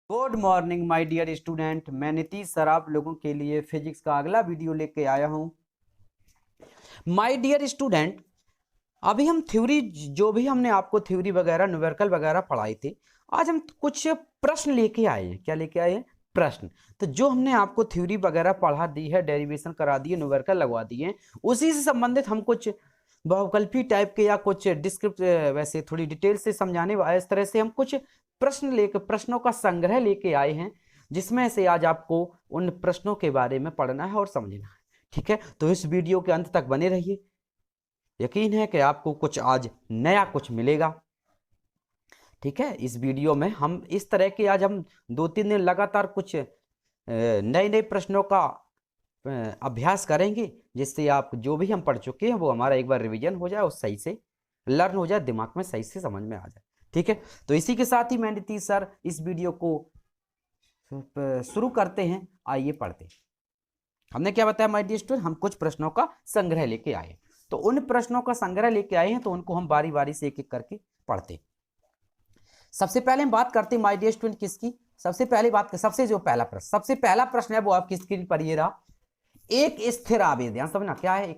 Good morning my dear student. मैं Nitish sir आप लोगों के लिए फिजिक्स का अगला वीडियो लेके आया हूं। माय डियर स्टूडेंट, अभी हम थ्योरी जो भी हमने आपको थ्योरी वगैरह न्यूमेरिकल वगैरह पढ़ाए थे, आज हम कुछ प्रश्न लेके आए हैं। क्या लेके आए हैं? प्रश्न। तो जो हमने आपको थ्योरी वगैरह पढ़ा दी है, डेरिवेशन करा दी है, न्यूमेरिकल लगवा दिए, उसी से संबंधित हम कुछ बहुकल्पी टाइप के या कुछ डिस्क्रिप्ट वैसे थोड़ी डिटेल से समझाने वाले, इस तरह से हम कुछ प्रश्नों का संग्रह लेके आए हैं, जिसमें से आज आपको उन प्रश्नों के बारे में पढ़ना है और समझना है। ठीक है, तो इस वीडियो के अंत तक बने रहिए। यकीन है कि आपको कुछ आज नया कुछ मिलेगा। ठीक है, इस वीडियो में हम इस तरह के आज हम 2-3 दिन लगातार कुछ नए नए प्रश्नों का अभ्यास करेंगे, जिससे आप जो भी हम पढ़ चुके हैं वो हमारा एक बार रिवीजन हो जाए और सही से लर्न हो जाए, दिमाग में सही से समझ में आ जाए। ठीक है, तो इसी के साथ ही मैं नीतीश सर इस वीडियो को शुरू करते हैं। आइए पढ़ते हैं। हमने क्या बताया माय डियर स्टूडेंट, हम कुछ प्रश्नों का संग्रह लेके आए। तो उन प्रश्नों का संग्रह लेके आए हैं, तो उनको हम बारी बारी से एक एक करके पढ़ते। सबसे पहले हम बात करते हैं माय डियर स्टूडेंट किसकी। सबसे पहले बात कर, सबसे पहला प्रश्न है वो आपकी स्क्रीन पर ये रहा। एक स्थिर आवेश, ध्यान समझना क्या है,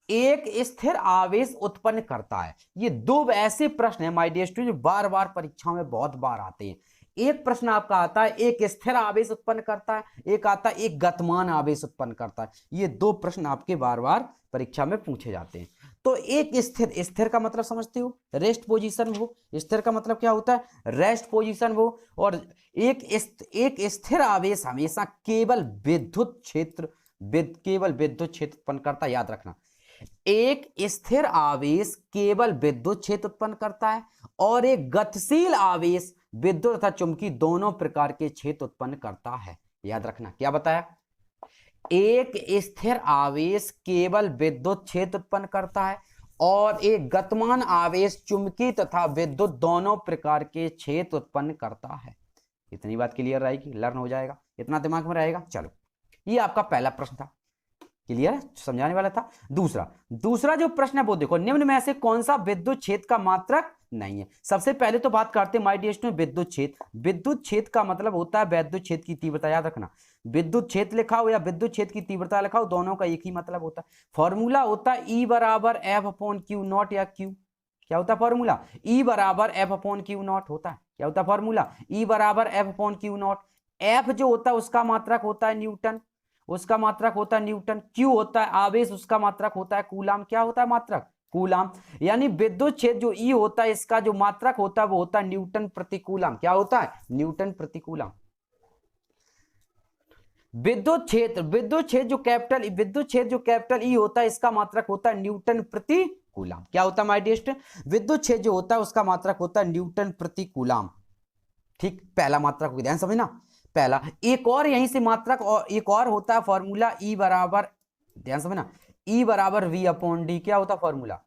एक स्थिर आवेश उत्पन्न करता है। ये दो ऐसे प्रश्न है माय डियर स्टूडेंट जो बार बार परीक्षाओं में बहुत बार आते हैं। एक प्रश्न आपका आता है एक स्थिर आवेश उत्पन्न करता है, एक आता है एक गतिमान आवेश उत्पन्न करता है। ये दो प्रश्न आपके बार बार परीक्षा में पूछे जाते हैं। तो एक स्थिर, स्थिर का मतलब समझते हो, रेस्ट पोजीशन वो। स्थिर का मतलब क्या होता है? रेस्ट पोजीशन वो। और एक स्थिर आवेश हमेशा केवल विद्युत क्षेत्र उत्पन्न करता है। याद रखना, एक स्थिर आवेश केवल विद्युत क्षेत्र उत्पन्न करता है और एक गतिशील आवेश विद्युत तथा चुंबकीय दोनों प्रकार के क्षेत्र उत्पन्न करता है। याद रखना, क्या बताया? एक स्थिर आवेश केवल विद्युत क्षेत्र उत्पन्न करता है और एक गतिमान आवेश चुंबकीय तथा विद्युत दोनों प्रकार के क्षेत्र उत्पन्न करता है। इतनी बात क्लियर रहेगी, लर्न हो जाएगा, इतना दिमाग में रहेगा। चलो, ये आपका पहला प्रश्न था, क्लियर है, समझाने वाला था। दूसरा जो प्रश्न है वो देखो, निम्न में से कौन सा विद्युत क्षेत्र का मात्रक नहीं है। सबसे पहले तो बात करते हैं माय डियर स्टूडेंट विद्युत क्षेत्र। विद्युत क्षेत्र का मतलब होता है वैद्युत क्षेत्र की तीव्रता। याद रखना, विद्युत क्षेत्र लिखा हो या विद्युत क्षेत्र की तीव्रता लिखा हो, दोनों का एक ही मतलब होता है। फॉर्मूला होता है E बराबर एफ अपॉन क्यू नॉट, या क्यू क्या होता है फॉर्मूला? E बराबर एफ अपॉन क्यू नॉट होता है। क्या होता है फॉर्मूला? E बराबर F upon Q not. F जो होता है उसका मात्रक होता है न्यूटन, उसका मात्रक होता है न्यूटन। क्यू होता है आवेश, उसका मात्रक होता है कूलाम। क्या होता है मात्रक? कूलाम। यानी विद्युत क्षेत्र जो ई होता है इसका जो मात्रक होता है वो होता है न्यूटन प्रति कूलाम। क्या होता है? न्यूटन प्रति कूलाम। विद्युत क्षेत्र जो कैपिटल ई होता है इसका मात्रक होता है न्यूटन प्रति कूलाम। क्या होता है माय डियर स्टूडेंट? विद्युत क्षेत्र जो होता है उसका मात्रक होता है न्यूटन प्रति कूलाम। ठीक, पहला मात्रक ध्यान समझना, पहला। एक और यहीं से मात्रक और एक और होता है फॉर्मूला E बराबर, ध्यान समझना, E बराबर V अपॉन डी। क्या होता फॉर्मूला?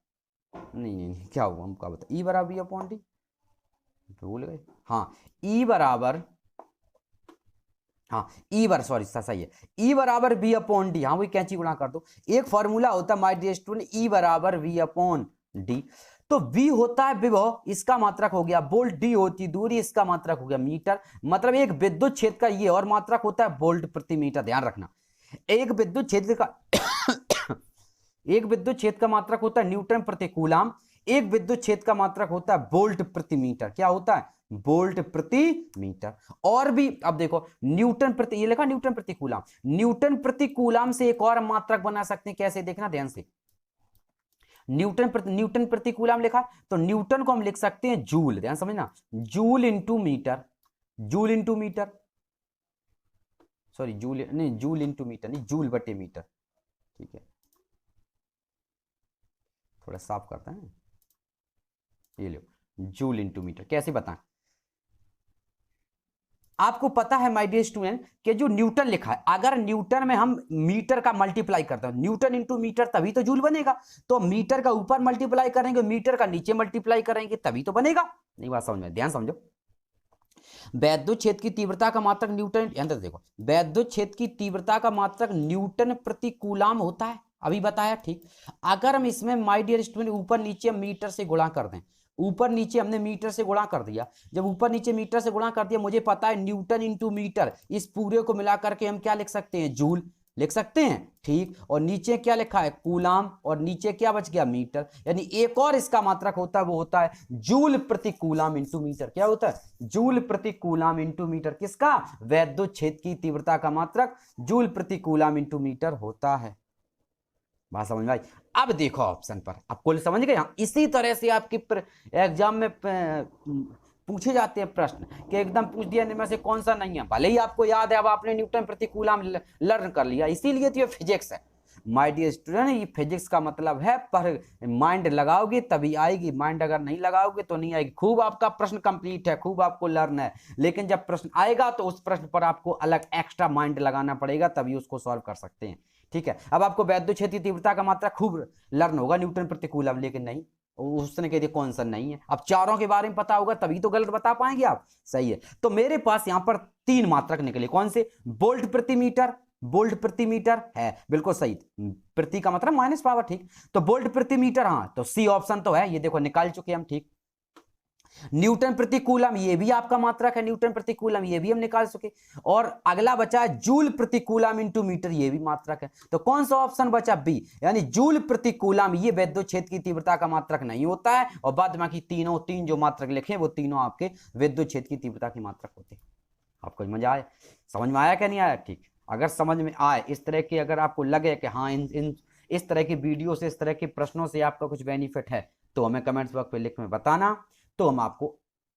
नहीं, क्या हुआ हमको बता। E बराबर V अपॉन डी, भूल गए। हाँ, E बराबर, हाँ E बार सॉरी सही है, E बराबर V अपॉन डी। हाँ, वही कैंची गुणा कर दो। एक फॉर्मूला होता है माय डियर स्टूडेंट E बराबर V अपॉन डी। तो V होता है विभव, इसका मात्रक हो गया वोल्ट। डी होती दूरी, इसका मात्रक हो गया मीटर। मतलब एक विद्युत क्षेत्र का ये और मात्रक होता है वोल्ट प्रति मीटर। ध्यान रखना, एक विद्युत क्षेत्र का एक विद्युत क्षेत्र का मात्रक होता है न्यूटन प्रति कूलाम, एक विद्युत क्षेत्र का मात्रक होता है वोल्ट प्रति मीटर। क्या होता है? वोल्ट प्रति मीटर। और भी अब देखो, न्यूटन प्रति, ये लिखा न्यूटन प्रति कूलाम। न्यूटन प्रति कूलाम से एक और मात्रक बना सकते हैं, कैसे देखना ध्यान से। न्यूटन प्रति कूलाम लिखा, तो न्यूटन को हम लिख सकते हैं जूल। ध्यान समझना, joule into metre, joule into metre, sorry joule नहीं, जूल इंटू मीटर नहीं, जूल बटे मीटर। ठीक है, थोड़ा साफ करते हैं, ये लो, जूल इंटू मीटर। कैसे बताएं? आपको पता है माय डियर स्टूडेंट कि जो न्यूटन लिखा है, अगर न्यूटन में हम मीटर का मल्टीप्लाई करते हैं, न्यूटन इंटू मीटर, तभी तो जूल बनेगा। तो मीटर का ऊपर मल्टीप्लाई करेंगे, मीटर का नीचे मल्टीप्लाई करेंगे, तभी तो बनेगा। नहीं बात समझ में, ध्यान समझो। वैद्युत क्षेत्र की तीव्रता का मात्रक न्यूटन, यहां देखो, वैद्युत क्षेत्र की तीव्रता का मात्रक न्यूटन प्रति कूलाम होता है, अभी बताया। ठीक, अगर हम इसमें माय डियर स्टूडेंट ऊपर नीचे मीटर से गुणा कर दें, ऊपर नीचे हमने मीटर से गुणा कर दिया। जब ऊपर नीचे मीटर से गुणा कर दिया, मुझे पता है न्यूटन इंटू मीटर, इस पूरे को मिला करके हम क्या लिख सकते हैं, जूल लिख सकते हैं, ठीक। और नीचे क्या लिखा है, कूलाम, और नीचे क्या बच गया, मीटर। यानी एक और इसका मात्रक होता है, वो होता है जूल प्रति कूलाम इंटू मीटर। क्या होता है, जूल प्रति कूलाम इंटू मीटर। किसका, वैद्युत क्षेत्र की तीव्रता का मात्रक जूल प्रति कूलाम इंटू मीटर होता है। बात समझ में आई। अब देखो ऑप्शन पर, अब कुल समझ गए। इसी तरह से आपके एग्जाम में पूछे जाते हैं प्रश्न कि एकदम पूछ दिया इनमें से कौन सा नहीं है, भले ही आपको याद है, अब आपने न्यूटन प्रति कूलाम लर्न कर लिया, इसीलिए तो ये फिजिक्स है। माय डियर स्टूडेंट, ये फिजिक्स का मतलब है पर माइंड लगाओगे तभी आएगी, माइंड अगर नहीं लगाओगे तो नहीं आएगी। खूब आपका प्रश्न कंप्लीट है, खूब आपको लर्न है, लेकिन जब प्रश्न आएगा तो उस प्रश्न पर आपको अलग एक्स्ट्रा माइंड लगाना पड़ेगा, तभी उसको सॉल्व कर सकते हैं, ठीक है। अब आपको वैद्युत क्षेत्र तीव्रता का मात्रा खूब लर्न होगा न्यूटन प्रति कूलम, लेकिन नहीं, उसने कह दिया कौन सा नहीं है। अब चारों के बारे में पता होगा तभी तो गलत बता पाएंगे आप, सही है। तो मेरे पास यहां पर 3 मात्रक निकले, कौन से, वोल्ट प्रति मीटर, वोल्ट प्रति मीटर है, बिल्कुल सही, प्रति का मतलब माइनस पावर, ठीक। तो वोल्ट प्रति मीटर, हाँ, तो सी ऑप्शन तो है, ये देखो निकाल चुके हम, ठीक। न्यूटन प्रति कूलम, ये भी आपका मात्रक है, न्यूटन प्रति कूलम, ये भी हम निकाल सके। और अगला बचा है जूल प्रति कूलम इंटू मीटर, ये भी मात्रक है। तो कौन सा ऑप्शन बचा, बी, यानी जूल प्रति कूलम, ये वैद्युत क्षेत्र की तीव्रता का मात्रक नहीं होता है, और बाद बाकी तीन जो मात्रक लिखे वो तीनों आपके वैद्युत क्षेत्र की तीव्रता की मात्रक होते हैं। आपको मजा आया, समझ में आया क्या नहीं आया, ठीक। अगर समझ में आए, इस तरह की अगर आपको लगे कि हाँ इन इस तरह की वीडियो से, इस तरह के प्रश्नों से आपका कुछ बेनिफिट है, तो हमें कमेंट्स बॉक्स पे लिख में बताना, तो हम आपको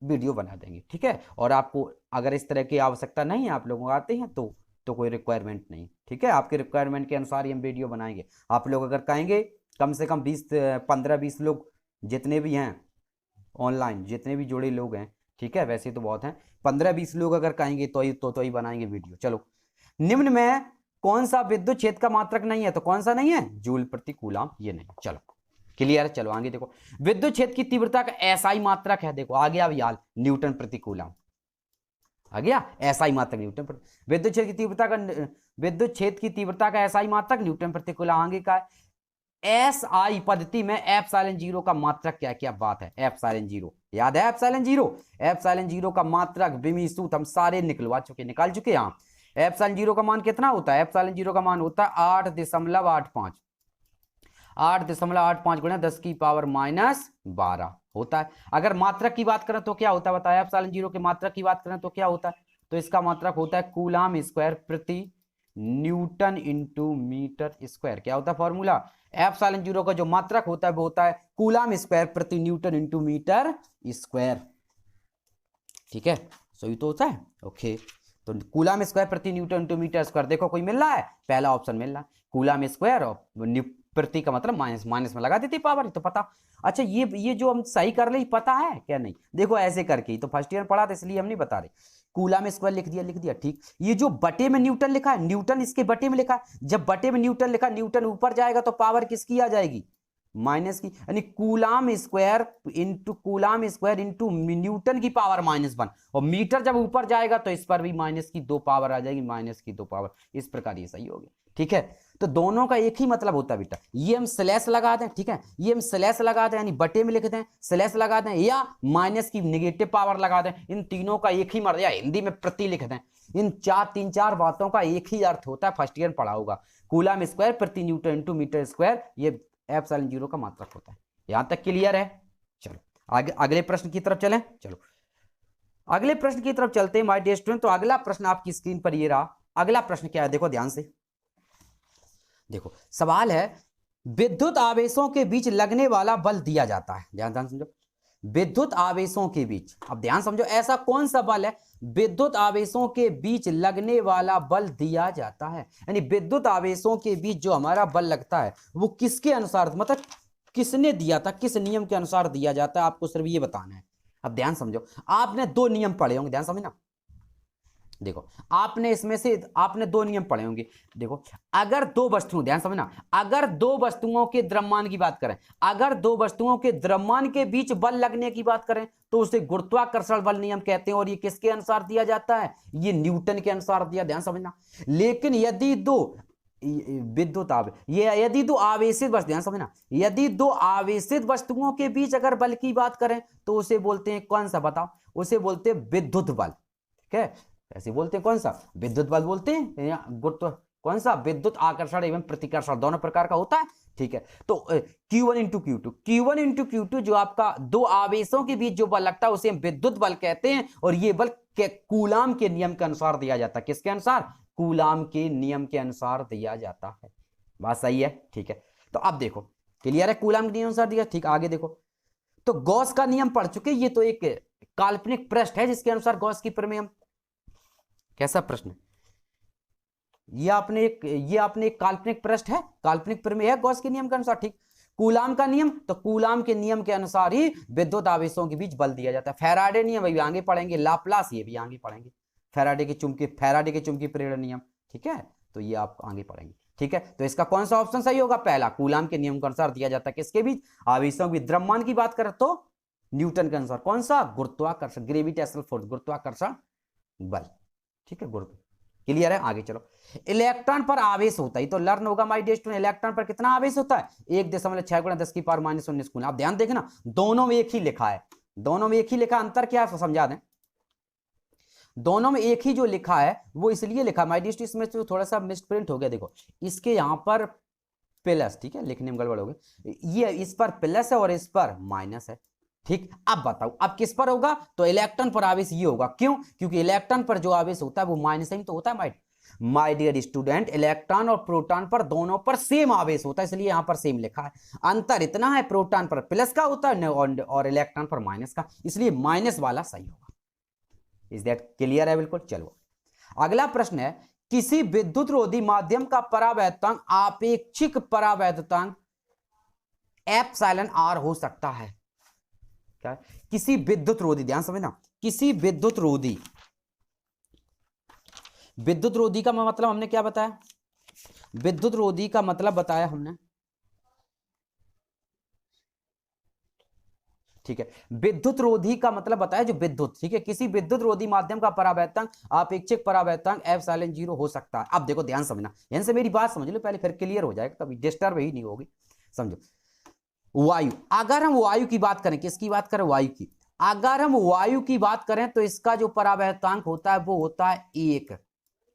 वीडियो बना देंगे, ठीक है। और आपको अगर इस तरह की आवश्यकता नहीं है, आप लोग आते हैं तो कोई रिक्वायरमेंट नहीं, ठीक है। आपके रिक्वायरमेंट के अनुसार ही हम वीडियो बनाएंगे। आप लोग अगर कहेंगे, कम से कम 15-20 लोग जितने भी हैं ऑनलाइन, जितने भी जुड़े लोग हैं, ठीक है, वैसे तो बहुत हैं, 15-20 लोग अगर कहेंगे तो ही बनाएंगे वीडियो। चलो, निम्न में कौन सा विद्युत क्षेत्र का मात्रक नहीं है, तो कौन सा नहीं है, जूल प्रति कूलम, ये नहीं। चलो क्लियर है, चलो आगे देखो। विद्युत क्षेत्र की तीव्रता का एसआई मात्रक है, देखो आ गया अब याद, न्यूटन प्रति कूलम आ गया, एसआई मात्रक न्यूटन प्रति, विद्युत क्षेत्र की तीव्रता का, विद्युत क्षेत्र की तीव्रता का एसआई मात्रक न्यूटन प्रति कूलम। आगे का एसआई पद्धति में एप्सिलॉन जीरो का मात्रक क्या, क्या बात है, एप्सिलॉन जीरो याद है, एप्सिलॉन जीरो का मात्रक बिमीसूत्र हम सारे निकलवा चुके, निकाल चुके। यहाँ एप्सिलॉन जीरो का मान कितना होता है, एप्सिलॉन जीरो का मान होता है 8.85, 8.85 गुणा 10 की पावर -12 होता है। अगर मात्रक की बात करें तो क्या होता है बताया, एप्सिलॉन जीरो के मात्रक की बात करें तो क्या होता है, तो इसका मात्रक होता है कूलम स्क्वायर प्रति न्यूटन इंटू मीटर स्क्वायर। क्या होता है फॉर्मूला, एप्सिलॉन जीरो का जो मात्रक होता है वो होता है कूलम स्क्वायर प्रति न्यूटन इंटू मीटर स्क्वायर, ठीक है, सही तो होता है, ओके। तो कूलम स्क्वायर प्रति न्यूटन इंटू मीटर स्क्वायर, देखो कोई मिल रहा है, पहला ऑप्शन मिल रहा है, कूलम स्क्वायर और प्रति का मतलब माइनस में लगा देती पावर, तो पता। अच्छा ये जो हम सही कर रहे पता है क्या, नहीं, देखो ऐसे करके ही तो फर्स्ट ईयर पढ़ा था, इसलिए हम नहीं बता रहे। कूलम स्क्वायर लिख दिया, ठीक। ये जो बटे में न्यूटन लिखा है, न्यूटन इसके बटे में लिखा है, जब बटे में न्यूटन लिखा, न्यूटन ऊपर जाएगा तो पावर किसकी आ जाएगी, माइनस की, यानी कूलम स्क्वायर इंटू न्यूटन की पावर -1, और मीटर जब ऊपर जाएगा तो इस पर भी माइनस की 2 पावर आ जाएगी, माइनस की 2 पावर, इस प्रकार ये सही होगी, ठीक है। तो दोनों का एक ही मतलब होता है बेटा, ये हम स्लैश लगा दें, ठीक है, ये हम स्लैश लगा दें, यानी बटे में लिख दें, स्लैश लगा दें, या माइनस की नेगेटिव पावर लगा दें, इन तीनों का एक ही मतलब, या हिंदी में प्रति लिख दें, इन 3-4 बातों का एक ही अर्थ होता है, फर्स्ट ईयर पढ़ा होगा, कूलम स्क्वायर प्रति न्यूटन इंटू मीटर स्क्वायर, ये एप्सिलॉन जीरो का मात्रक होता है। यहां तक क्लियर है, चलो आगे अगले प्रश्न की तरफ चलें। चलो अगले प्रश्न की तरफ चलते हैं माय डियर स्टूडेंट। तो अगला प्रश्न आपकी स्क्रीन पर ये रहा। अगला प्रश्न क्या है, देखो ध्यान से, देखो सवाल है, विद्युत आवेशों के बीच लगने वाला बल दिया जाता है, ध्यान समझो, विद्युत आवेशों के बीच, अब ध्यान समझो, ऐसा कौन सा बल है, विद्युत आवेशों के बीच लगने वाला बल दिया जाता है, यानी विद्युत आवेशों के बीच जो हमारा बल लगता है वो किसके अनुसार, मतलब किसने दिया था, किस नियम के अनुसार दिया जाता है, आपको सिर्फ ये बताना है। अब ध्यान समझो, आपने 2 नियम पढ़े होंगे, ध्यान समझना, देखो आपने इसमें से आपने 2 नियम पढ़े होंगे। देखो अगर 2 वस्तुओं, ध्यान समझना, अगर 2 वस्तुओं के द्रव्यमान की बात करें, अगर 2 वस्तुओं के द्रव्यमान के बीच बल लगने की बात करें तो उसे गुरुत्वाकर्षण बल नियम कहते हैं, और ये किसके अनुसार दिया जाता है, ये न्यूटन के अनुसार दिया, ध्यान समझना। लेकिन यदि 2 विद्युत आवेश, ये यदि दो आवेशित वस्तु, ध्यान समझना, यदि दो आवेशित वस्तुओं के बीच अगर बल की बात करें तो उसे बोलते हैं कौन सा, बताओ, उसे बोलते हैं विद्युत बल। ठीक है, ऐसे बोलते हैं, कौन सा, विद्युत बल बोलते हैं, गुरुत्व, कौन सा, विद्युत आकर्षण एवं प्रतिकर्षण दोनों प्रकार का होता है। ठीक है, तो Q1 into Q2, Q1 into Q2 जो आपका दो आवेशों के बीच जो बल लगता है उसे हम विद्युत बल कहते हैं, और ये बल कूलाम के नियम के अनुसार दिया जाता है। किसके अनुसार, कूलाम के नियम के अनुसार दिया जाता है। बात सही है, ठीक है। तो अब देखो, क्लियर है, कूलाम के नियम अनुसार दिया, ठीक, आगे देखो, तो गॉस का नियम पढ़ चुके, ये तो एक काल्पनिक पृष्ठ है जिसके अनुसार गॉस की प्रमेय, कैसा प्रश्न, ये आपने एक काल्पनिक पृष्ठ है, काल्पनिक प्रमेय है गॉस के नियम के अनुसार, ठीक। कूलाम का नियम, तो कूलाम के नियम के अनुसार ही विद्युत आवेशों के बीच बल दिया जाता है। फैराडे नियम भी आगे पढ़ेंगे, लाप्लास ये भी आगे पढ़ेंगे, फैराडे के चुंबकीय प्रेरण नियम, ठीक है, तो ये आप आगे पढ़ेंगे। ठीक है, तो इसका कौन सा ऑप्शन सही होगा, पहला, कूलाम के नियम के अनुसार दिया जाता है किसके बीच, आवेशों की। द्रव्यमान की बात करें तो न्यूटन के अनुसार, कौन सा, गुरुत्वाकर्षण, ग्रेविटेशनल फोर्स, गुरुत्वाकर्षण बल। ठीक है, गुरुत्व, क्लियर है, आगे चलो। इलेक्ट्रॉन पर आवेश होता है, तो लर्न होगा माय डियर स्टूडेंट, इलेक्ट्रॉन पर कितना आवेश होता है, 1.6 × 10⁻⁻19 कूलम। आप ध्यान देखें ना, दोनों में एक ही लिखा है, दोनों में एक ही लिखा, अंतर क्या है समझा दें, दोनों में एक ही जो लिखा है वो इसलिए लिखा माय डियर स्टूडेंट, इसमें तो थोड़ा सा मिसप्रिंट हो गया, देखो इसके यहां पर प्लस, ठीक है, लिखने में गड़बड़ हो गई, ये इस पर प्लस है और इस पर माइनस है। ठीक, अब बताओ अब किस पर होगा, तो इलेक्ट्रॉन पर आवेश ये होगा, क्यों, क्योंकि इलेक्ट्रॉन पर जो आवेश होता है वो माइनस ही तो होता है माय डियर स्टूडेंट, इलेक्ट्रॉन और प्रोटॉन पर दोनों पर सेम आवेश होता है, इसलिए यहां पर सेम लिखा है। अंतर इतना है, प्रोटॉन पर प्लस का होता है और इलेक्ट्रॉन पर माइनस का, इसलिए माइनस वाला सही होगा। इज दैट क्लियर है, बिल्कुल। चलो अगला प्रश्न है, किसी विद्युत रोधी माध्यम का परावैद्युतांक आपेक्षिक परावैद्युतांक एप्सिलॉन आर हो सकता है। क्या, किसी विद्युत रोधी, ध्यान समझना, किसी विद्युत रोधी का मतलब हमने क्या बताया, विद्युत रोधी का मतलब बताया हमने, ठीक है, विद्युत रोधी का मतलब बताया जो विद्युत, ठीक है, किसी विद्युत रोधी माध्यम का परावैद्युतांक आपेक्षिक परावैद्युतांक एप्सिलॉन 0 हो सकता है। अब देखो ध्यान समझना, यहां से मेरी बात समझ लो पहले, फिर क्लियर हो जाएगा, कभी डिस्टर्ब ही नहीं होगी, समझो। वायु, अगर हम वायु की बात करें, किसकी बात करें, वायु की, अगर हम वायु की बात करें तो इसका जो परावैद्युतांक होता है वो होता है 1,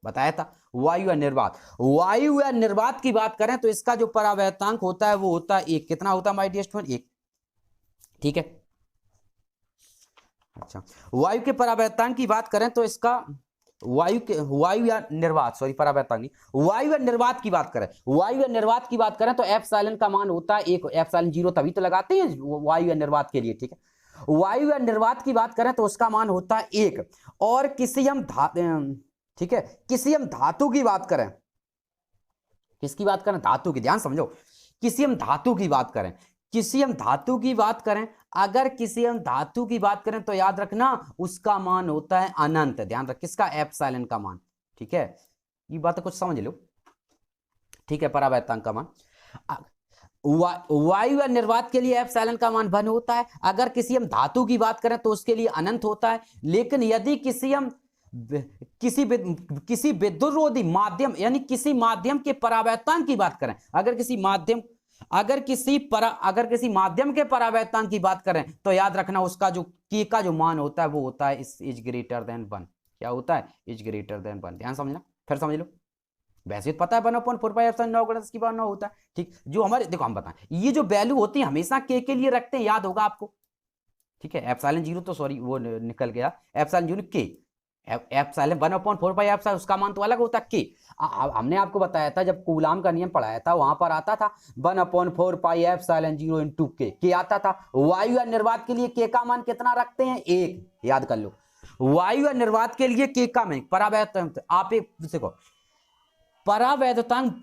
बताया था। वायु या निर्वात, वायु या निर्वात की बात करें तो इसका जो परावैद्युतांक होता है वो होता है 1, कितना होता है माय डियर स्टूडेंट, 1। ठीक है, अच्छा, वायु के परावैद्युतांक की बात करें तो इसका वायु या निर्वात, सॉरी परावैद्युतांक नहीं, वायु या निर्वात की बात करें, वायु या निर्वात की बात करें तो एप्सिलॉन का मान होता है 1, एप्सिलॉन 0 तभी तो लगाते हैं वायु या निर्वात के लिए। ठीक है, वायु या निर्वात की बात करें तो उसका मान होता है 1, और किसी हम ठीक है, किसी हम धातु की बात करें, किसकी बात करें, धातु की, ध्यान समझो, किसी हम धातु की बात करें, किसी हम धातु की बात करें, अगर किसी हम धातु की बात करें तो याद रखना उसका मान होता है अनंत, ध्यान रख, किसका, एप्सिलॉन का मान। ठीक है, ये बात कुछ समझ लो, ठीक है, परावैद्युतांक का मान। वायु या निर्वात के लिए एप्सिलॉन का मान 1 होता है, अगर किसी हम धातु की बात करें तो उसके लिए अनंत होता है। लेकिन यदि किसी विद्युतरोधी माध्यम यानी किसी माध्यम के परावैद्युतांक की बात करें, अगर किसी माध्यम के परावैद्युतांक की बात करें तो याद रखना उसका जो के का जो मान होता है वो होता है इज ग्रेटर देन 1। क्या होता है, इज ग्रेटर देन 1। ध्यान समझना, फिर समझ लो, वैसे तो पता है 1/4πε9 होता है। ठीक, जो हमारे देखो हम बताएं, ये जो वैल्यू होती है हमेशा के लिए रखते हैं, याद होगा आपको। ठीक है, एप्सिलॉन 0 तो सॉरी वो निकल गया, एप्सिलॉन 0 के, एप्सिलॉन 1/4πε उसका मान तो अलग होता है के। हमने आपको बताया था जब कूलाम का नियम पढ़ाया था वहां पर आता था 1/4πε0 इंटू के आता था। वायु या निर्वात के लिए के का मान कितना रखते हैं, 1, याद कर लो। वायु या निर्वात के लिए के का मान परावैद्युतांक, आप एक देखो परावैद्युतांक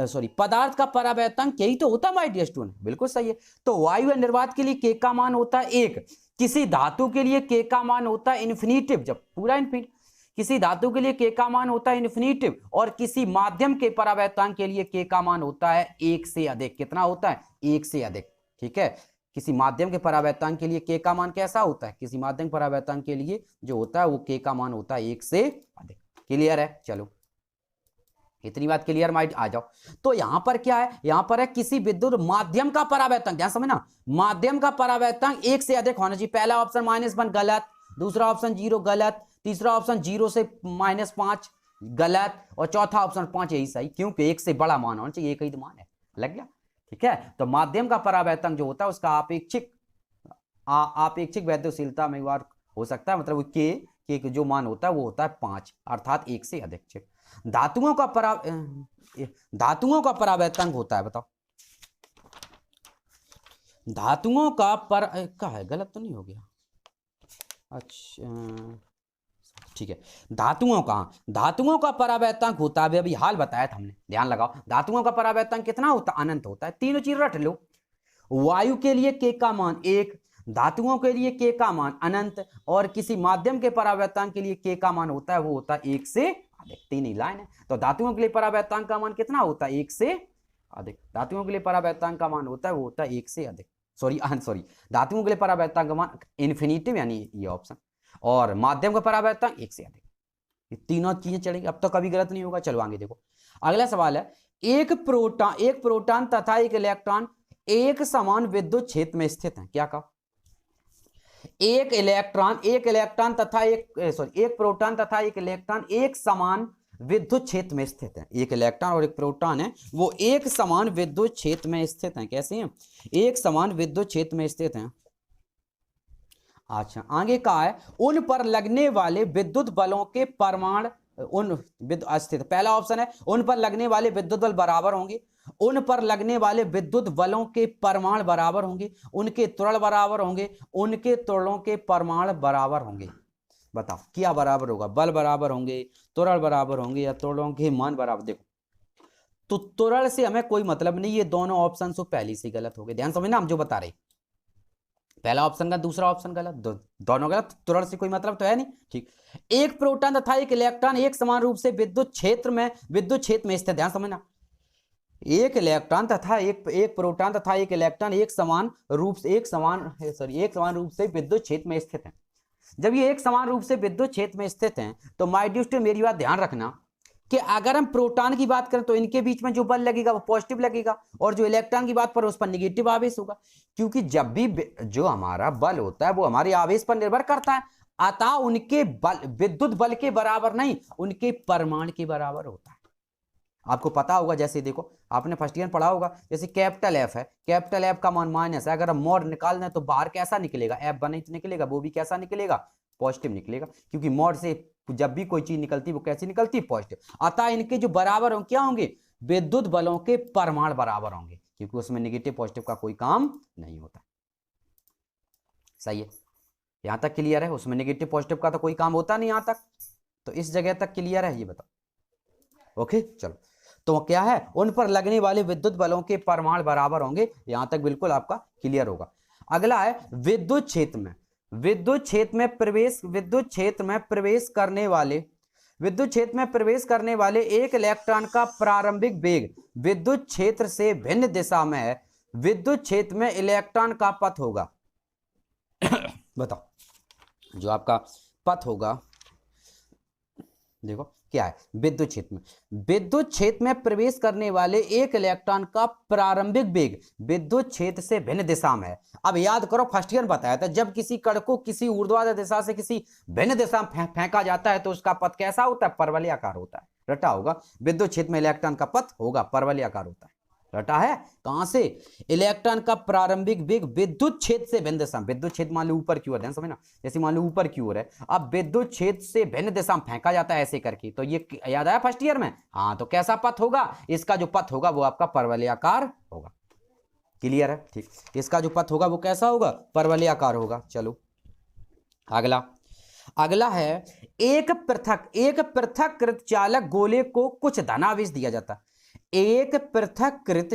सॉरी पदार्थ का परावैद्युतांक यही तो होता है माय डियर स्टूडेंट, बिल्कुल सही है। तो वायु या निर्वात के लिए के का मान होता है 1, किसी धातु के लिए के का मान होता है इन्फिनिटिव, जब पूरा इन्फिनिट, किसी धातु के लिए के का मान होता है इन्फिनिटिव, और किसी माध्यम के परावैद्युतांक के लिए के का मान होता है 1 से अधिक। कितना होता है, 1 से अधिक। ठीक है, किसी माध्यम के परावैद्युतांक के लिए के का मान कैसा होता है, किसी माध्यम परावैद्युतांक के लिए जो होता है वो के का मान होता है 1 से अधिक। क्लियर है, चलो इतनी बात क्लियर माइंड आ जाओ। तो यहां पर क्या है, यहां पर है किसी विद्युत माध्यम का परावर्तन, ध्यान समझना, माध्यम का परावर्तन एक से अधिक होना चाहिए। पहला ऑप्शन -1 गलत, दूसरा ऑप्शन 0 गलत, तीसरा ऑप्शन 0 से -5 गलत, और चौथा ऑप्शन 5 यही सही, क्योंकि एक से बड़ा मान होना चाहिए, एक ही तो मान है, लग गया। ठीक है, तो माध्यम का परावर्तन जो होता है उसका आपेक्षिक वैद्युशीलता में बार हो सकता है, मतलब के जो मान होता है वो होता है 5, अर्थात एक से अधिक। धातुओं का परावर्तन होता है, बताओ धातुओं का क्या है, गलत तो नहीं हो गया, अच्छा ठीक है। धातुओं का परावर्तन होता है, अभी हाल बताया था हमने, ध्यान लगाओ। धातुओं का परावर्तन कितना होता है, अनंत होता है। तीनों चीज रट लो, वायु के लिए के का मान 1, धातुओं के लिए के का मान अनंत, और किसी माध्यम के परावर्तन के लिए के का मान होता है वो होता है 1 से अधिक। तीन ही लाइन है। तो धातुओं के लिए परावर्तन का मान कितना होता है, 1 से अधिक। धातुओं के लिए परावर्तन का मान होता है वो होता है 1 से अधिक, सॉरी धातुओं के लिए परावर्तन का मान इन्फिनिटिव, यानी ये ऑप्शन, और माध्यम का परावर्तन 1 से अधिक। ये तीनों चीजें चलेंगी, अब तो कभी गलत नहीं होगा। चलो आगे देखो, अगला सवाल है, एक प्रोटॉन तथा एक इलेक्ट्रॉन एक समान विद्युत क्षेत्र में स्थित है। क्या कहा, एक प्रोटॉन तथा एक इलेक्ट्रॉन एक समान विद्युत क्षेत्र में स्थित है। एक इलेक्ट्रॉन और एक प्रोटॉन है, वो एक समान विद्युत क्षेत्र में स्थित हैं। कैसे हैं, एक समान विद्युत क्षेत्र में स्थित हैं। अच्छा, आगे कहा है, उन पर लगने वाले विद्युत बलों के परिमाण स्थित। पहला ऑप्शन है, उन पर लगने वाले विद्युत बल बराबर होंगे। उन पर लगने वाले विद्युत बलों के परिमाण बराबर होंगे, उनके त्वरण बराबर होंगे, उनके त्वरणों के परिमाण बराबर होंगे। बताओ क्या बराबर होगा, बल बराबर होंगे, त्वरण बराबर होंगे, या त्वरणों के मान बराबर। देखो, तो त्वरण से हमें कोई मतलब नहीं, ये दोनों ऑप्शन तो पहले से गलत हो गए। ध्यान समझना, हम जो बता रहे, पहला ऑप्शन का दूसरा ऑप्शन गलत, दोनों गलत, त्वरण से कोई मतलब तो है नहीं। ठीक, एक प्रोटॉन तथा एक इलेक्ट्रॉन एक समान रूप से विद्युत क्षेत्र में स्थित। ध्यान समझना, एक प्रोटॉन तथा एक इलेक्ट्रॉन एक समान रूप से विद्युत क्षेत्र में स्थित है। जब ये एक समान रूप से विद्युत क्षेत्र में स्थित हैं, तो माय डियर स्टूडेंट मेरी बात ध्यान रखना कि अगर हम प्रोटॉन की बात करें तो इनके बीच में जो बल लगेगा वो पॉजिटिव लगेगा, और जो इलेक्ट्रॉन की बात पर उस पर निगेटिव आवेश होगा, क्योंकि जब भी जो हमारा बल होता है वो हमारे आवेश पर निर्भर करता है। अतः उनके बल विद्युत बल के बराबर नहीं, उनके परिमाण के बराबर होता है। आपको पता होगा, जैसे देखो आपने फर्स्ट ईयर पढ़ा होगा, जैसे कैपिटल एफ है, कैपिटल एफ का मान माइनस है, अगर हम मॉड निकाल दें तो बाहर कैसा निकलेगा, एफ बने निकलेगा, वो भी कैसा निकलेगा, पॉजिटिव निकलेगा, क्योंकि मॉड से जब भी कोई चीज निकलती है वो कैसी निकलती है, पॉजिटिव। अतः इनके जो बराबर होंगे क्या होंगे, विद्युत बलों के परिमाण बराबर होंगे, क्योंकि उसमें निगेटिव पॉजिटिव का कोई काम नहीं होता। सही है, यहां तक क्लियर है, उसमें निगेटिव पॉजिटिव का तो कोई काम होता नहीं यहां तक, तो इस जगह तक क्लियर है, ये बताओ। ओके चलो, तो क्या है, उन पर लगने वाले विद्युत बलों के परिमाण बराबर होंगे, यहां तक बिल्कुल आपका क्लियर होगा। अगला है, विद्युत क्षेत्र में प्रवेश करने वाले एक इलेक्ट्रॉन का प्रारंभिक वेग विद्युत क्षेत्र से भिन्न दिशा में है, विद्युत क्षेत्र में इलेक्ट्रॉन का पथ होगा। बताओ, जो आपका पथ होगा, देखो क्या है, विद्युत क्षेत्र में प्रवेश करने वाले एक इलेक्ट्रॉन का प्रारंभिक वेग विद्युत क्षेत्र से भिन्न दिशा में है। अब याद करो, फर्स्ट ईयर बताया था, जब किसी कण को किसी ऊर्ध्वाधर दिशा से किसी भिन्न दिशा में फेंका जाता है तो उसका पथ कैसा होता है, परवलयाकार होता है। रटा होगा, विद्युत क्षेत्र में इलेक्ट्रॉन का पथ होगा परवलयाकार होता है। रटा है, कहां से, इलेक्ट्रॉन का प्रारंभिक वेग विद्युत क्षेत्र से भिन्न दिशा, विद्युत क्षेत्र मान लो ऊपर की ओर, ध्यान समझना, जैसे मान लो ऊपर की ओर है, अब विद्युत क्षेत्र से भिन्न दिशा में फेंका जाता है ऐसे करके, तो ये याद आया फर्स्ट ईयर में। हाँ, तो कैसा पथ होगा, इसका जो पथ होगा वो आपका परवलयाकार होगा। क्लियर है, ठीक, इसका जो पथ होगा वो कैसा होगा, परवलयाकार होगा। चलो अगला है, एक पृथक्कृत चालक गोले को कुछ धनावेश दिया जाता है। एक पृथक्कृत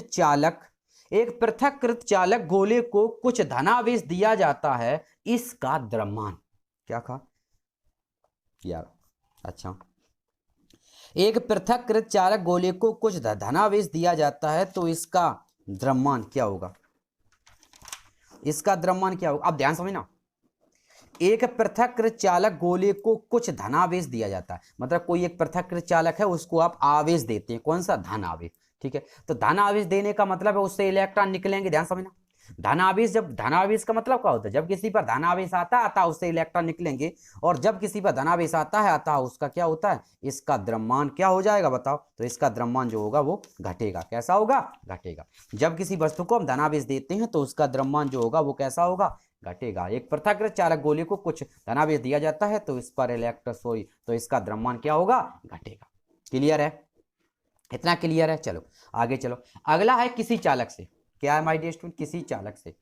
चालक गोले को कुछ धनावेश दिया जाता है, इसका द्रव्यमान क्या कहा यार, अच्छा, एक पृथक्कृत चालक गोले को कुछ धनावेश दिया जाता है तो इसका द्रव्यमान क्या होगा, इसका द्रव्यमान क्या होगा। अब ध्यान समझना, एक पृथक्कृत चालक गोले को कुछ धनावेश दिया जाता है, मतलब कोई एक पृथक्कृत चालक है उसको आप आवेश देते हैं, कौन सा, धन आवेश। ठीक है, तो धन आवेश देने का मतलब है उससे इलेक्ट्रॉन निकलेंगे, ध्यान समझना। धनावेश, जब धनावेश का मतलब क्या होता है, जब किसी पर धनावेश आता उससे इलेक्ट्रॉन निकलेंगे, और जब किसी पर धनावेश आता है उसका क्या होता है, इसका द्रव्यमान क्या हो जाएगा बताओ, तो इसका द्रव्यमान जो होगा वो घटेगा। कैसा होगा, घटेगा। जब किसी वस्तु को हम धनावेश देते हैं तो उसका द्रव्यमान जो होगा वो कैसा होगा, घटेगा। एक पृथक्कृत चालक गोले को कुछ धनावेश दिया जाता है तो इस पर तो इसका द्रव्यमान क्या होगा, घटेगा। क्लियर है, इतना क्लियर है। चलो आगे चलो, अगला है किसी चालक से। क्या है माय डियर स्टूडेंट, किसी चालक से,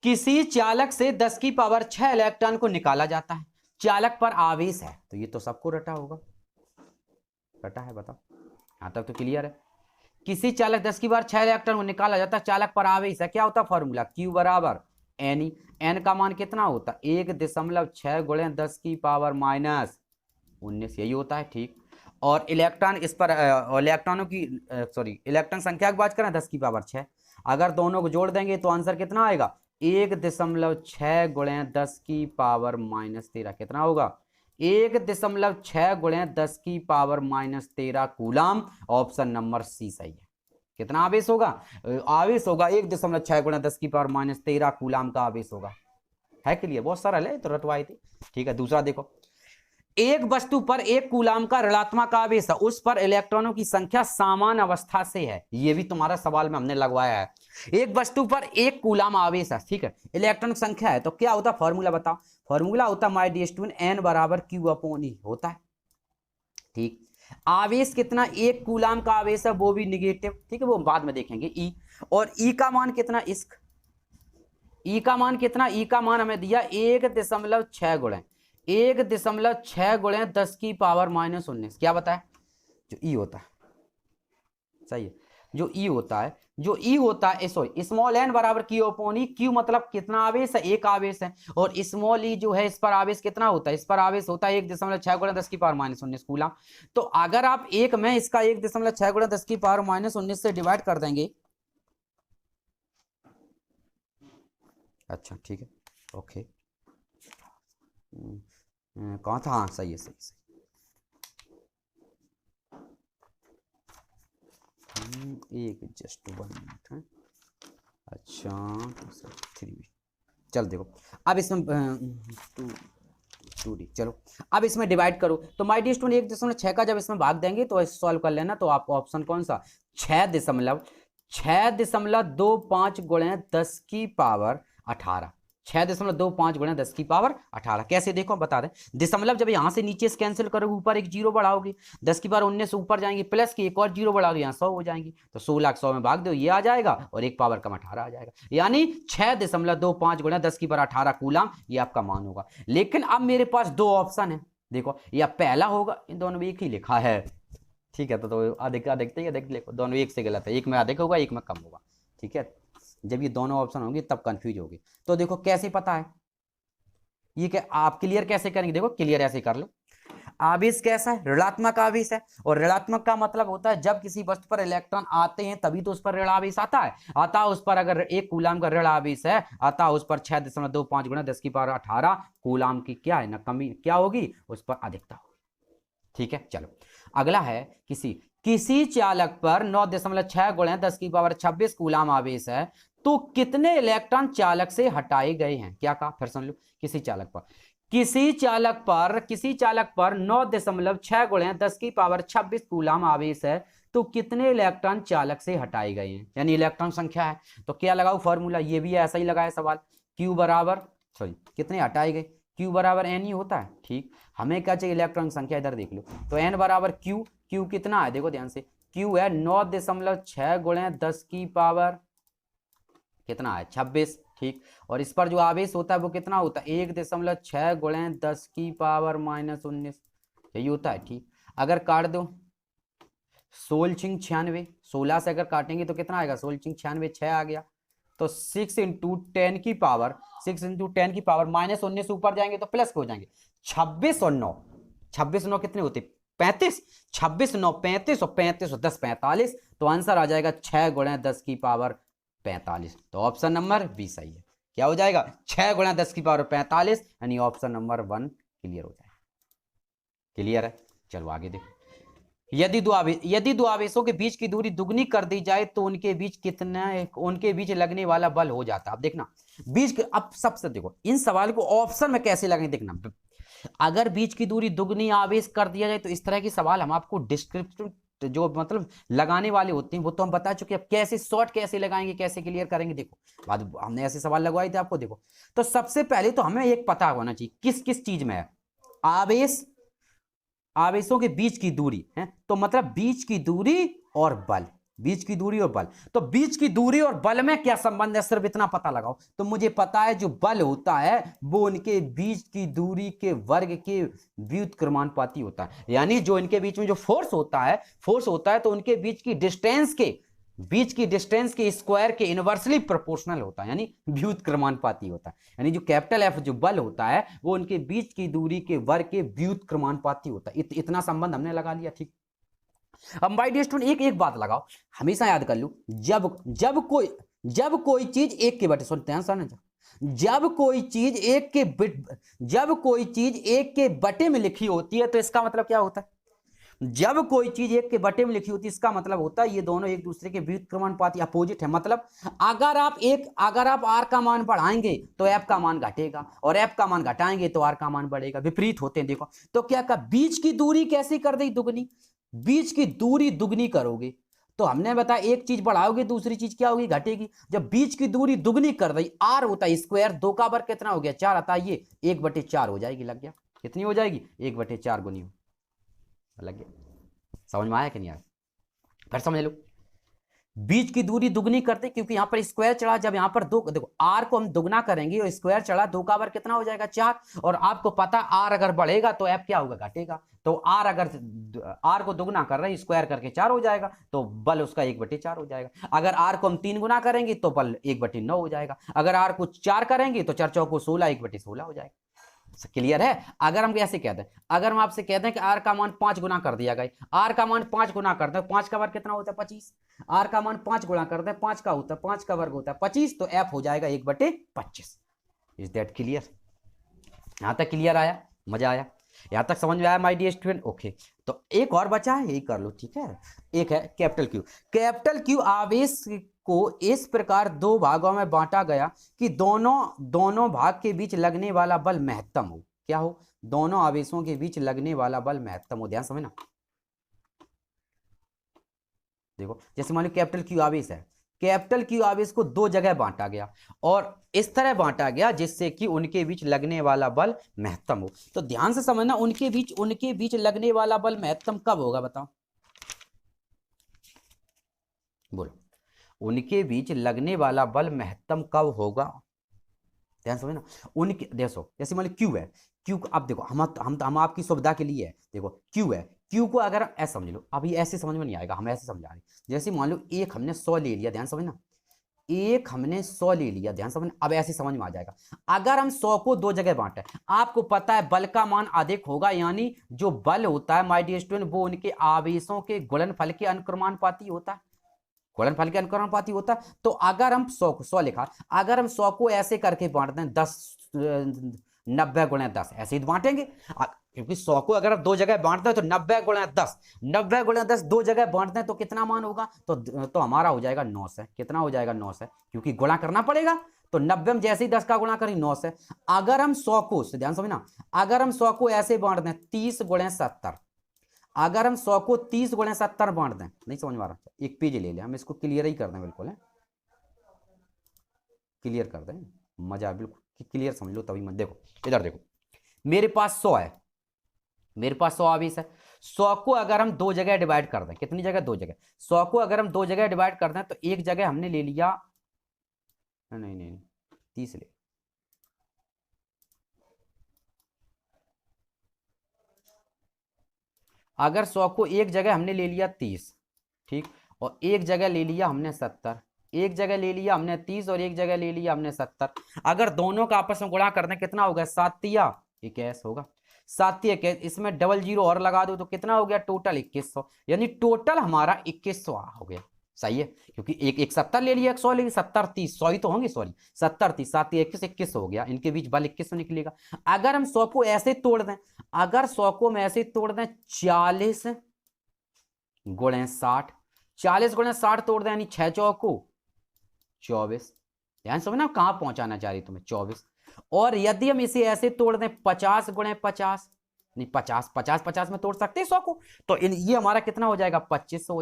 किसी चालक से 10 की पावर 6 इलेक्ट्रॉन को निकाला जाता है। चालक पर आवेश है, तो ये तो सबको रटा होगा, रटा है, बताओ। यहां तक तो क्लियर है। किसी चालक 10 की पावर 6 इलेक्ट्रॉन को निकाला जाता है, चालक पर आवेश है, क्या होता है फॉर्मूला, Q बराबर एन। एन का मान कितना होता है, 1.6 गुणे 10 की पावर -19, यही होता है। ठीक, और इलेक्ट्रॉन इस पर इलेक्ट्रॉनों की इलेक्ट्रॉन संख्या की बात करें 10 की पावर 6, अगर दोनों को जोड़ देंगे तो आंसर कितना आएगा, 1.6 गुणे 10 की पावर -13, कितना होगा, 1.6 गुणे 10 की power -13 coulomb. Option number C सही है। कितना आवेश होगा, आवेश होगा 1.6 गुणे 10 की पावर -13 कूलाम का आवेश होगा। है क्लियर, बहुत सरल है, तो रटवाई थी। ठीक है, दूसरा देखो, एक वस्तु पर 1 कूलाम का ऋणात्मक आवेश है, उस पर इलेक्ट्रॉनों की संख्या समान अवस्था से है। ये भी तुम्हारा सवाल में हमने लगवाया है। एक वस्तु पर 1 कूलाम आवेश है, ठीक है, इलेक्ट्रॉन संख्या है, तो क्या होता है फॉर्मूला बताओ। फॉर्मूला होता है माय डियर स्टूडेंट एन बराबर Q/E होता है। ठीक, आवेश कितना, 1 कूलाम का आवेश है, वो भी निगेटिव, ठीक है, वो बाद में देखेंगे। ई, और ई का मान कितना, इश्क, ई का मान कितना, ई का मान हमें दिया 1.6 गुणे 1.6 गुणे 10 की पावर -19, क्या बताया, जो ई होता है, सही है, जो ई होता है सॉरी, स्मॉल एन बराबर Q/E। क्यू मतलब कितना आवेश है, एक आवेश है, और स्मॉल ई जो है इस पर आवेश कितना होता है, इस पर आवेश होता है 1.6 गुणे 10 की पावर -19 कूलाम। तो अगर आप एक में इसका 1.6 गुणे 10 की पावर -19 से डिवाइड कर देंगे, अच्छा ठीक है, ओके, कहाँ था, हाँ सही है, सही सही, एक जस्ट 1 मिनट है, अच्छा 3, चल देखो, अब इसमें 2D, चलो अब इसमें डिवाइड करो, तो माय डियर स्टूडेंट 1.6 का जब इसमें भाग देंगे तो सॉल्व कर लेना, तो आपको ऑप्शन कौन सा, 6.25 गुणे 10 की पावर 18, 6.25 गुणे 10 की पावर 18। कैसे देखो बता दें, दशमलव जब यहां से नीचे से कैंसिल करोगे, ऊपर एक जीरो बढ़ाओगे, 10 की पावर 19 ऊपर जाएंगे, प्लस की एक और जीरो बढ़ाओगे, यहाँ 100 हो जाएंगी, तो 16 100 में भाग दो, ये आ जाएगा, और एक पावर कम 18 आ जाएगा, यानी 6.25 गुणे 10 की पावर 18 कूलाम, ये आपका मान होगा। लेकिन अब मेरे पास दो ऑप्शन है, देखो, या पहला होगा, इन दोनों में एक ही लिखा है, ठीक है, तो अधिक देखो, दोनों एक से गलत है, एक में अधिक होगा, एक में कम होगा, ठीक है, जब ये दोनों ऑप्शन होंगे तब कंफ्यूज होगी। तो देखो कैसे पता है ये, क्या आप क्लियर कैसे करेंगे, देखो क्लियर ऐसे कर लो, आवेश कैसा है, ऋणात्मक आवेश है, और ऋणात्मक का मतलब होता है जब किसी वस्तु पर इलेक्ट्रॉन आते हैं तभी तो उस पर ऋण आवेश आता है, उस पर अगर 1 कूलाम का ऋण आवेश है, उस पर 6.25 गुणा 10 की पावर 18 कूलाम की क्या है ना, कमी क्या होगी, उस पर अधिकता होगी। ठीक है, चलो अगला है, किसी चालक पर 9.6 गुणे 10 की पावर 26 कूलाम आवेश है, तो कितने इलेक्ट्रॉन चालक से हटाए गए हैं। क्या कहा, फिर सुन लो, किसी चालक पर 9.6 गुणे 10 की पावर 26 कूलाम आवेश है, तो कितने इलेक्ट्रॉन चालक से हटाए गए हैं, यानी इलेक्ट्रॉन संख्या है, तो क्या लगाओ फॉर्मूला, ये भी ऐसा ही लगाया सवाल, Q बराबर कितने हटाए गए, Q बराबर N ही होता है। ठीक, हमें क्या चाहिए, इलेक्ट्रॉन संख्या, इधर देख लो, तो N बराबर Q कितना है, देखो ध्यान से, Q है 9.6 गुणे 10 की पावर कितना है 26। ठीक, और इस पर जो आवेश होता है वो कितना होता है, 1.6 गुणे 10 की पावर -19, यही होता है। ठीक, अगर काट दो 16 96, 16 से अगर काटेंगे तो कितना आएगा, 16 96 6 आ गया, तो 6 × 10 की पावर -19 ऊपर जाएंगे तो प्लस हो जाएंगे, 26 और 9 कितने होते, 35, 26 9 35 और 35 और 10 45, तो आंसर आ जाएगा 6 गुणे 10 की पावर 45, तो ऑप्शन नंबर बी सही है। क्या हो जाएगा 6 गुणा 10 की पावर 45, यानी ऑप्शन नंबर 1 क्लियर हो जाएगा। क्लियर है? चलो आगे देखो। यदि दो आवेशों के बीच की दूरी दुगनी कर दी जाए तो उनके बीच लगने वाला बल हो जाता है। अब देखना बीच के, अब सबसे देखो इन सवाल को ऑप्शन में कैसे लगेंगे देखना। अगर बीच की दूरी दुगनी आवेश कर दिया जाए तो इस तरह के सवाल हम आपको डिस्क्रिप्टिव जो मतलब लगाने वाले होते हैं वो तो हम बता चुके हैं। अब कैसे शॉर्ट कैसे लगाएंगे, कैसे क्लियर करेंगे, देखो बाद हमने ऐसे सवाल लगवाए थे आपको। देखो तो सबसे पहले तो हमें एक पता होना चाहिए किस किस चीज में है आवेश, आवेशों के बीच की दूरी है, तो मतलब बीच की दूरी और बल, बीच की दूरी और बल। तो बीच की दूरी और बल में क्या संबंध है, सिर्फ इतना पता लगाओ। तो मुझे पता है जो बल होता है वो उनके बीच की दूरी के वर्ग के व्युत्क्रमानुपाती होता है। यानी जो इनके बीच में जो फोर्स होता है तो उनके बीच की डिस्टेंस के स्क्वायर के इनवर्सली प्रोपोर्शनल होता है, यानी व्युत्क्रमानुपाती होता है। यानी जो कैपिटल एफ जो बल होता है वो उनके बीच की दूरी के वर्ग के व्युत्क्रमानुपाती होता है। इतना संबंध हमने लगा लिया, ठीक। अब माय डियर स्टूडेंट एक बात लगाओ, हमेशा याद कर लो, जब कोई चीज एक के बटे, सुनते हैं सर, जब कोई चीज एक के बटे में लिखी होती है तो इसका मतलब क्या होता है, जब कोई चीज एक के बटे में लिखी होती है इसका मतलब होता है ये दोनों एक दूसरे के व्युत्क्रमानुपाती अपोजिट है। मतलब अगर आप आर का मान बढ़ाएंगे तो एफ का मान घटेगा और एफ का मान घटाएंगे तो आर का मान बढ़ेगा, विपरीत होते हैं। देखो तो क्या कहा, बीच की दूरी कैसे कर दी दुगनी, बीच की दूरी दुगनी करोगे तो हमने बताया एक चीज बढ़ाओगे दूसरी चीज क्या होगी, घटेगी। जब बीच की दूरी दुगनी कर दी, आर होता है स्क्वायर, 2 का वर्ग कितना हो गया 4 आता है, ये 1/4 हो जाएगी, लग गया। कितनी हो जाएगी 1/4 गुनी लग गया। समझ में आया कि नहीं आया, फिर समझ लो। बीच की दूरी दुगनी करते क्योंकि यहां पर स्क्वायर चढ़ा, जब यहां पर दो, देखो आर को हम दुगना करेंगे और स्क्वायर चढ़ा, 2 का वर्ग कितना हो जाएगा 4, और आपको पता आर अगर बढ़ेगा तो एफ क्या होगा घटेगा। तो आर को दुगना कर रहे हैं स्क्वायर करके 4 हो जाएगा, तो बल उसका 1/4 हो जाएगा। अगर आर को हम 3 गुना करेंगे तो बल 1/9 हो जाएगा। अगर आर को 4 करेंगे तो 4 चौको 16, 1/16 हो जाएगा। क्लियर है? अगर हम कैसे कहते हैं, अगर हम आपसे कहते हैं कि आर का मान 5 गुना कर दिया गया, आर का मान 5 गुना करते हैं, 5 का वर्ग कितना होता है 25, आर का मान 5 गुना करते हैं 5 का होता है 5 का वर्ग होता है 25, तो एफ हो जाएगा 1/25। Is that clear? यहां तक क्लियर आया, मजा आया, यहां तक समझ में आया माय डियर स्टूडेंट? ओके, तो एक और बचा है, यही कर लो, ठीक है। एक है कैपिटल क्यू आवेश को इस प्रकार 2 भागों में बांटा गया कि दोनों भाग के बीच लगने वाला बल महत्तम हो। क्या हो? दोनों आवेशों के बीच लगने वाला बल महत्तम हो। ध्यान समझना, देखो जैसे मान लो कैपिटल क्यू आवेश है, कैपिटल क्यू आवेश को 2 जगह बांटा गया और इस तरह बांटा गया जिससे कि उनके बीच लगने वाला बल महत्तम हो। तो ध्यान से समझना, उनके बीच लगने वाला बल महत्तम कब होगा, बताओ, बोलो, उनके बीच लगने वाला बल महत्तम कब होगा? ध्यान समझना, उनके देखो जैसे मान लो क्यू है, क्यू अब देखो हम आपकी सुविधा के लिए है, देखो क्यू है, क्यू को अगर ऐसे समझ लो, अभी ऐसे समझ में नहीं आएगा, हम ऐसे समझा रहे। जैसे मान लो एक हमने 100 ले लिया, ध्यान समझना, एक हमने 100 ले लिया, ध्यान समझना, अब ऐसे समझ में आ जाएगा। अगर हम 100 को 2 जगह बांटे, आपको पता है बल का मान अधिक होगा, यानी जो बल होता है माय डियर स्टूडेंट वो उनके आवेशों के गुणनफल के अनुक्रमानुपाती होता है, गुणनफल के अनुक्रमानुपाती होता है। तो अगर हम 100 लिखा, अगर हम 100 को ऐसे करके बांट दें 90 गुणा 10, ऐसे ही बांटेंगे, क्योंकि 100 को अगर आप 2 जगह बांटते हैं तो 90 गुणा 10 2 जगह बांटते हैं तो कितना मान होगा, तो हमारा हो जाएगा 9 से। कितना हो जाएगा 9 से, क्योंकि गुणा करना पड़ेगा, तो 90 में जैसे ही 10 का गुणा करें 9 से। अगर हम 100 को, ध्यान समझना, अगर हम 100 को ऐसे बांट दें 30 गुणा 70, अगर हम 100 को 30 गुणा 70 बांट दें, नहीं समझ में आ रहा, एक पेज ले लें, हम इसको क्लियर ही कर दें, बिल्कुल है क्लियर कर दें, मजा बिल्कुल क्लियर समझ लो तभी मत। देखो इधर देखो, मेरे पास 100 है, मेरे पास 100 आवेश है, 100 को अगर हम 2 जगह डिवाइड कर दें, कितनी जगह 2 जगह, 100 को अगर हम 2 जगह डिवाइड कर दें तो एक जगह हमने ले लिया, नहीं 30 ले, अगर 100 को एक जगह हमने ले लिया 30, ठीक, और एक जगह ले लिया हमने 70, एक जगह ले लिया हमने 30 और एक जगह ले लिया हमने 70, अगर दोनों का आपस में गुणा कर दें कितना होगा, 7 या 21 होगा, 7 या 21, इसमें डबल जीरो और लगा दो तो कितना हो गया टोटल 2100, यानी टोटल हमारा 2100 हो गया। सही है, क्योंकि एक 70 ले लिया, 100 ले लिया, 70 30 100 ही तो होंगे, सॉरी 70 30 7 21 21 हो गया, इनके बीच बल 21 निकलेगा। अगर हम 100 को ऐसे तोड़ दें, अगर 100 को हम ऐसे तोड़ दें 40 गुणे 60, 40 गुणे 60 तोड़ दें यानी 6 चौको 24, ध्यान समझना कहां पहुंचाना चाह रही तुम्हें 24। और यदि हम इसे ऐसे तोड़ दें 50 गुणे 50, नहीं 50 50 50 में तोड़ सकते हैं 100 को, तो ये हमारा कितना हो जाएगा 2500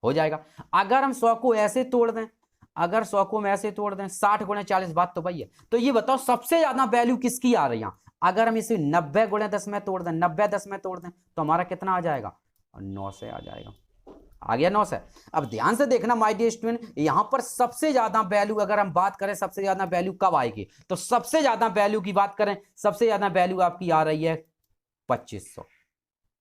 हो जाएगा। अगर हम 100 को ऐसे तोड़ दें, अगर 100 को हम ऐसे तोड़ दें 60 गुणे 40, बात तो भाई है। तो ये बताओ सबसे ज्यादा वैल्यू किसकी आ रही है? अगर हम इसे 90 गुणे 10 में तोड़ दें, 90 10 में तोड़ दें तो हमारा कितना आ जाएगा? 9 से आ जाएगा। आ गया 9 से। अब ध्यान से देखना माय डियर स्टूडेंट, यहां पर सबसे ज्यादा वैल्यू अगर हम बात करें, सबसे ज्यादा वैल्यू कब आएगी? तो सबसे ज्यादा वैल्यू की बात करें, सबसे ज्यादा वैल्यू आपकी आ रही है 2500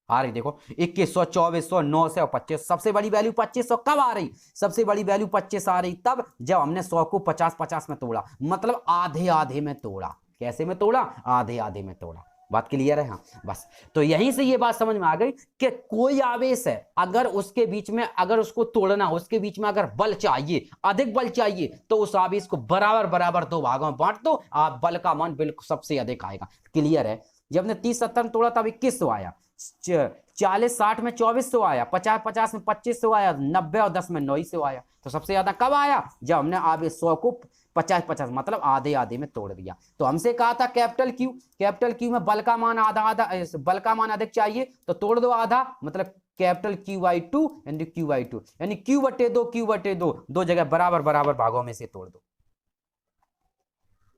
आ रही। देखो 2100 2400 900 और 2500, सबसे बड़ी वैल्यू 2500 कब आ रही? सबसे बड़ी वैल्यू 25 आ रही तब जब हमने 100 को 50 50 में तोड़ा, मतलब आधे आधे में तोड़ा। कैसे में तोड़ा? आधे आधे में तोड़ा। बात क्लियर है? हाँ बस। तो यहीं से ये बात समझ में आ गई कि कोई आवेश है, अगर उसके बीच में, अगर उसको तोड़ना, उसके बीच में अगर बल चाहिए, अधिक बल चाहिए, तो उस आवेश को बराबर बराबर दो भागों में बांट दो, आप बल का मान बिल्कुल सबसे अधिक आएगा। क्लियर है? जब ने 30 70 में तोड़ा तब 2100 आया, 40 60 में 2400 आया, 50 50 में 2500 आया, 90 और 10 में 900 आया। तो सबसे ज्यादा कब आया? जब हमने आवेश 100 को 50 50 मतलब आधे आधे में तोड़ दिया। तो हमसे कहा था कैपिटल क्यू में बल का मान आधा आधा, बल का मान अधिक चाहिए तो तोड़ दो आधा, मतलब कैपिटल Q/2 यानी Q/2 यानी Q/2 दो जगह बराबर बराबर भागों में से तोड़ दो।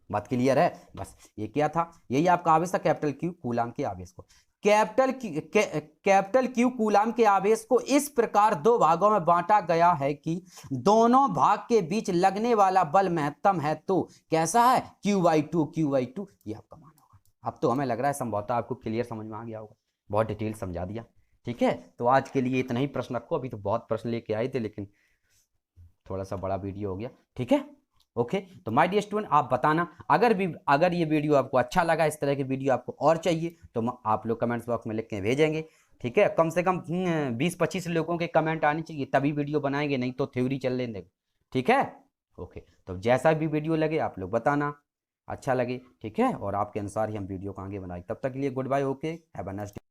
बात क्लियर है? बस ये क्या था? यही आपका आवेश था कैपिटल Q कूलाम के आवेश को। कैपिटल क्यू कूलाम के आवेश को इस प्रकार दो भागों में बांटा गया है कि दोनों भाग के बीच लगने वाला बल महत्तम है। तो कैसा है? Q/2 ये आपका मान होगा। अब तो हमें लग रहा है संभवतः आपको क्लियर समझ में आ गया होगा, बहुत डिटेल समझा दिया। ठीक है, तो आज के लिए इतना ही प्रश्न रखो। अभी तो बहुत प्रश्न लेके आए थे लेकिन थोड़ा सा बड़ा वीडियो हो गया। ठीक है, ओके। तो माय डियर स्टूडेंट, आप बताना अगर ये वीडियो आपको अच्छा लगा, इस तरह की वीडियो आपको और चाहिए तो आप लोग कमेंट्स बॉक्स में लिख के भेजेंगे। ठीक है, कम से कम 20-25 लोगों के कमेंट आने चाहिए तभी वीडियो बनाएंगे, नहीं तो थ्योरी चल लेंगे। ठीक है, ओके। तो जैसा भी वीडियो लगे आप लोग बताना, अच्छा लगे। ठीक है, और आपके अनुसार ही हम वीडियो को आगे बनाए। तब तक के लिए good bye, okay, have a nice day.